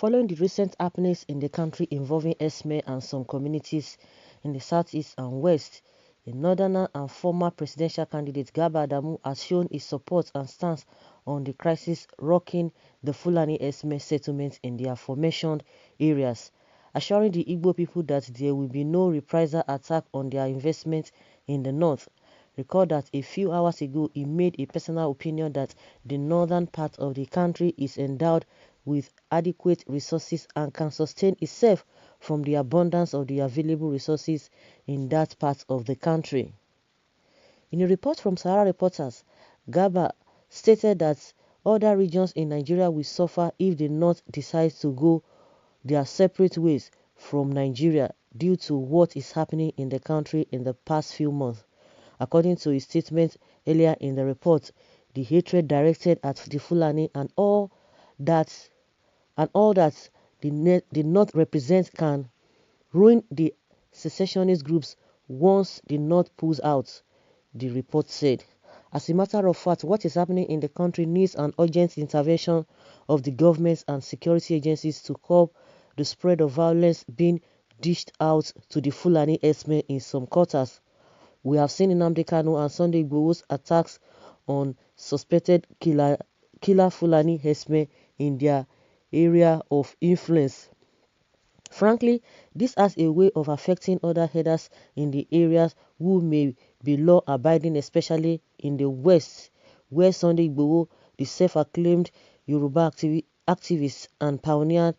Following the recent happenings in the country involving Esme and some communities in the southeast and west, the northerner and former presidential candidate Gaba Damo has shown his support and stance on the crisis rocking the Fulani Esme settlements in the aforementioned areas, assuring the Igbo people that there will be no reprisal attack on their investment in the north. Recall that a few hours ago he made a personal opinion that the northern part of the country is endowed with adequate resources and can sustain itself from the abundance of the available resources in that part of the country. In a report from Sahara Reporters, Gaba stated that other regions in Nigeria will suffer if the North decides to go their separate ways from Nigeria due to what is happening in the country in the past few months. According to his statement earlier in the report, the hatred directed at the Fulani and all that the North represents can ruin the secessionist groups once the North pulls out, the report said. As a matter of fact, what is happening in the country needs an urgent intervention of the governments and security agencies to curb the spread of violence being dished out to the Fulani Esme in some quarters. We have seen Nnamdi Kanu and Sunday Igboho's attacks on suspected killer Fulani Esme in their area of influence. Frankly, this has a way of affecting other headers in the areas who may be law-abiding, especially in the West, where Sunday Igboho, the self-acclaimed Yoruba activist and pioneered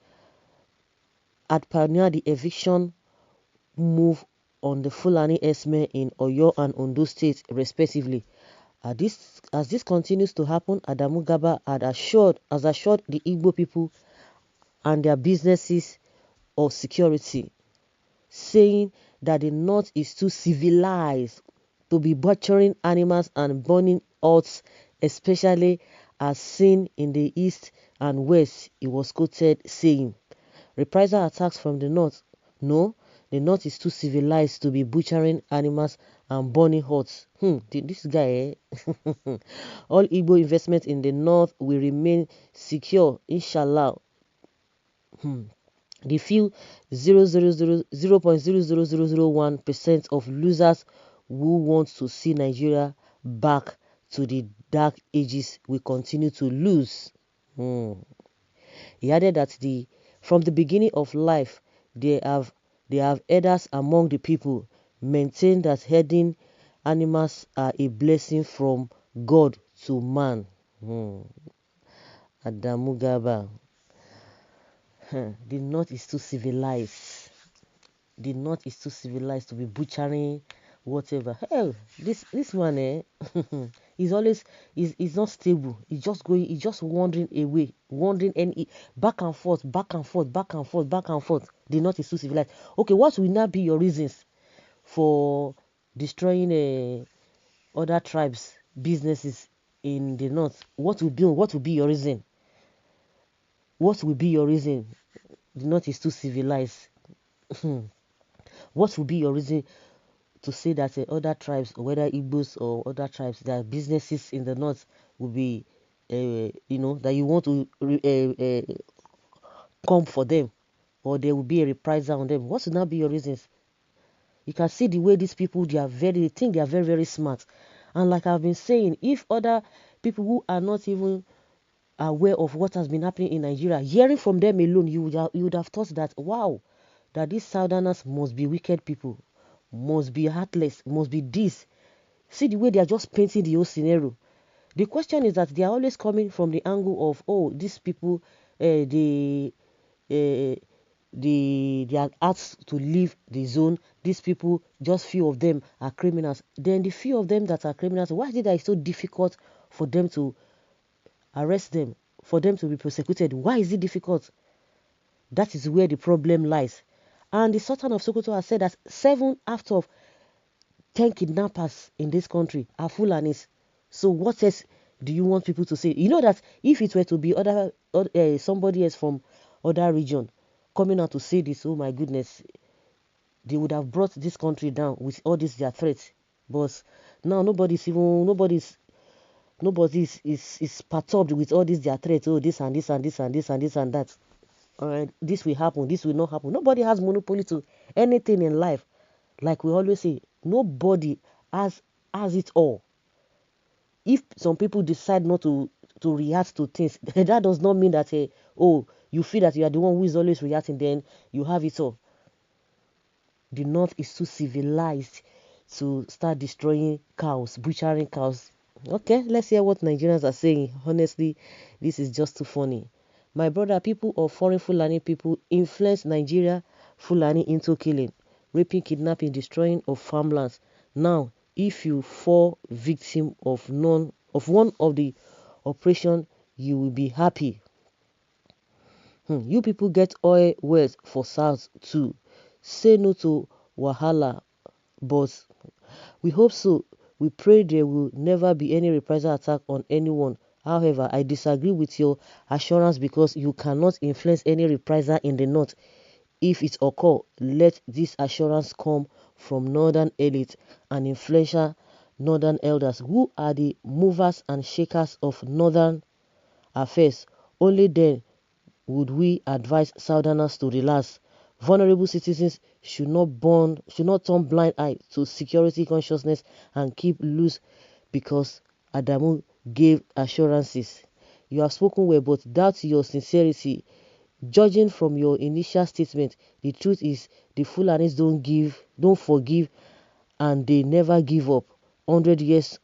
the eviction move on the Fulani Esme in Oyo and Ondo states, respectively. As this continues to happen, Adamu Gaba has assured the Igbo people and their businesses of security, saying that the North is too civilized to be butchering animals and burning huts, especially as seen in the East and West. He was quoted saying, reprisal attacks from the North? No, the North is too civilized to be butchering animals and burning huts. This guy, all Igbo investment in the North will remain secure, inshallah. The few 0.00001% of losers who want to see Nigeria back to the dark ages will continue to lose. He added that from the beginning of life, they have elders among the people maintain that herding animals are a blessing from God to man. Adamu Gaba. The North is too civilized. The North is too civilized to be butchering whatever. Hell, this one, is not stable. He's just wandering away, back and forth. The North is too civilized. Okay, what will now be your reasons for destroying other tribes' businesses in the North? What will be your reason? What will be your reason? The North is too civilized. What will be your reason to say that other tribes, or whether Igbos or other tribes, their businesses in the North will be, that you want to come for them, or there will be a reprisal on them? What will now be your reasons? You can see the way these people, they think they are very, very smart. And like I've been saying, if other people who are not even aware of what has been happening in Nigeria, hearing from them alone, you would have thought that, wow, that these Southerners must be wicked people, must be heartless, must be this. See the way they are just painting the whole scenario. The question is that they are always coming from the angle of, oh, these people, they are asked to leave the zone. These people, just few of them are criminals. Then the few of them that are criminals, why is it that it's so difficult for them to arrest them, for them to be prosecuted? Why is it difficult? That is where the problem lies. And the Sultan of Sokoto has said that 7 out of 10 kidnappers in this country are Fulanis. So what else do you want people to say? You know that if it were to be somebody else from other region coming out to say this, oh my goodness, they would have brought this country down with all these their threats. But now nobody is perturbed with all these their threats. Oh, this and this and this and this and this and that. this will happen, this will not happen. Nobody has monopoly to anything in life. Like we always say, nobody has it all. If some people decide not to react to things, that does not mean that oh, you feel that you are the one who is always reacting, then you have it all. The north is too civilized to start destroying cows, butchering cows. Okay, let's hear what Nigerians are saying. Honestly, this is just too funny. My brother, people of foreign Fulani people influence Nigeria Fulani into killing, raping, kidnapping, destroying of farmlands. Now, if you fall victim of one of the operation, you will be happy. You people get oil wells for south too. Say no to wahala, but we hope so. We pray there will never be any reprisal attack on anyone. However, I disagree with your assurance because you cannot influence any reprisal in the north. If it occur, let this assurance come from northern elite and influential northern elders who are the movers and shakers of northern affairs. Only then would we advise Southerners to relax. Vulnerable citizens should not turn blind eye to security consciousness and keep loose because Adamu gave assurances. You have spoken well, but doubt your sincerity. Judging from your initial statement, the truth is the Fulanis don't forgive, and they never give up. 100 years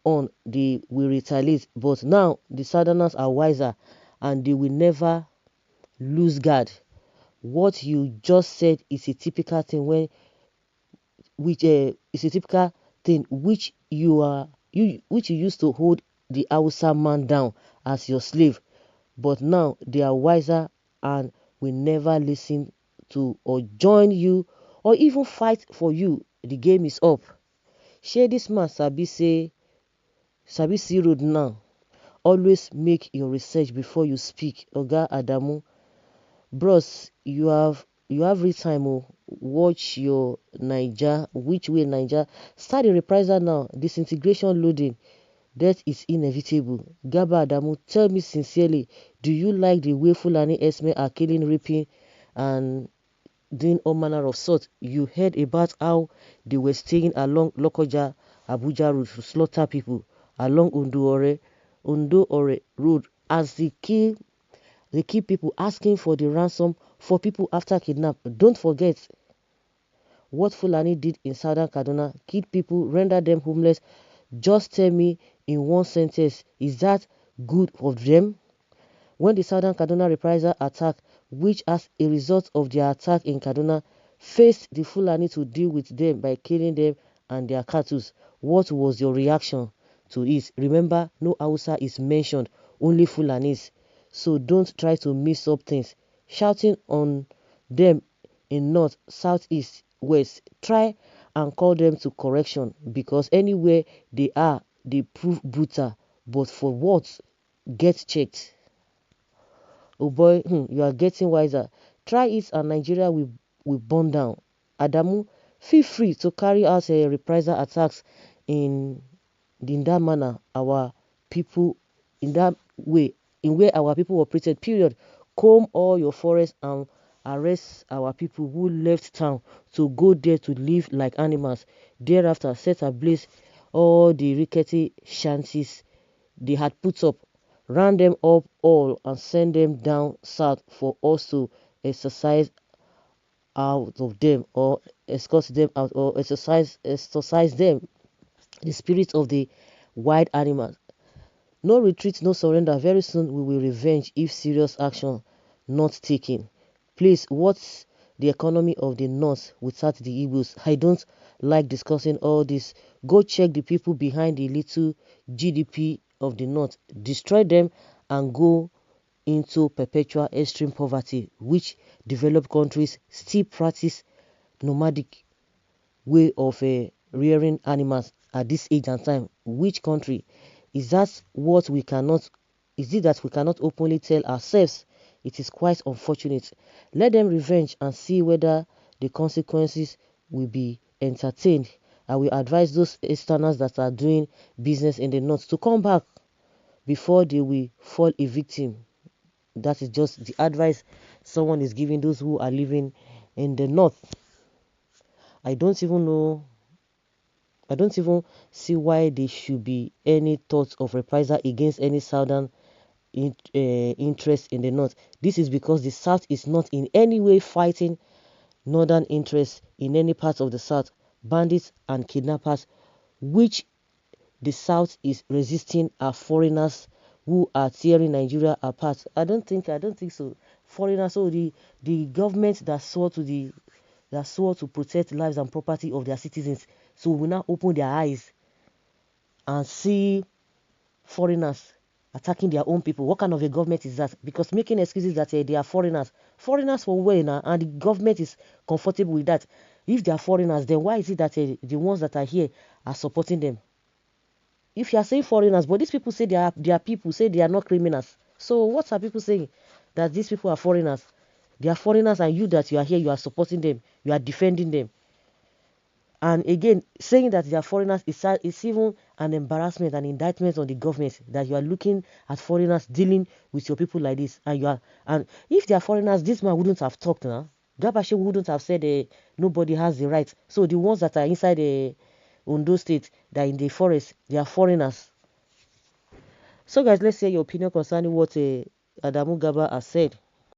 on, they will retaliate. But now the Southerners are wiser, and they will never lose guard. What you just said is a typical thing which which you used to hold the Hausa man down as your slave, but now they are wiser and will never listen to or join you or even fight for you. The game is up. Share this man sabi see road now. Always make your research before you speak. Oga Adamu, bros, you have real time. Oh, watch your Niger. Which way Niger? Start the reprisal now. Disintegration loading. Death is inevitable. Gaba Damo, tell me sincerely, do you like the way Fulani Esme are killing, raping, and doing all manner of sorts? You heard about how they were staying along Lokoja, Abuja road to slaughter people along Ondo Ore road as they keep people asking for the ransom for people after kidnap. Don't forget what Fulani did in southern Kaduna, killed people, rendered them homeless. Just tell me in one sentence, is that good of them? When the southern Kaduna reprisal attack, which as a result of their attack in Kaduna, faced the Fulani to deal with them by killing them and their cattle, what was your reaction to it? Remember, no Hausa is mentioned, only Fulanis. So don't try to mix up things. Shouting on them in north, south, east, west, try and call them to correction because anywhere they are, they prove brutal. But for what? Get checked. Oh boy, you are getting wiser. Try it and Nigeria will burn down. Adamu, feel free to carry out a reprisal attacks in in that manner our people in that way in where our people operated, period. Comb all your forests and arrest our people who left town to go there to live like animals. Thereafter set ablaze all the rickety shanties they had put up, round them up all and send them down south for us to exercise out of them or escort them out or exercise them the spirit of the wild animals. No retreat, no surrender. Very soon we will revenge if serious action not taken. Please, what's the economy of the north without the Igbos? I don't like discussing all this. Go check the people behind the little GDP of the north. Destroy them and go into perpetual extreme poverty, which developed countries still practice nomadic way of rearing animals at this age and time. Which country is that? What we cannot is it that we cannot openly tell ourselves? It is quite unfortunate. Let them revenge and see whether the consequences will be entertained. I will advise those externals that are doing business in the north to come back before they will fall a victim. That is just the advice someone is giving those who are living in the north. I don't even know. I don't even see why there should be any thoughts of reprisal against any southern interest in the north. This is because the south is not in any way fighting northern interests in any part of the south. Bandits and kidnappers, which the south is resisting, are foreigners who are tearing Nigeria apart. I don't think so. Foreigners, so the government that swore to protect lives and property of their citizens, so we now open their eyes and see foreigners attacking their own people. What kind of a government is that? Because making excuses that they are foreigners for where now, and the government is comfortable with that. If they are foreigners, then why is it that the ones that are here are supporting them? If you are saying foreigners, but these people say they are people, say they are not criminals. So what are people saying? That these people are foreigners. They are foreigners, and you that you are here, you are supporting them, you are defending them. And again, saying that they are foreigners is even an embarrassment, an indictment on the government, that you are looking at foreigners dealing with your people like this. And if they are foreigners, this man wouldn't have talked now. Gabashi wouldn't have said nobody has the right. So the ones that are inside the Ondo state, that are in the forest, they are foreigners. So guys, let's hear your opinion concerning what Adamu Gaba has said.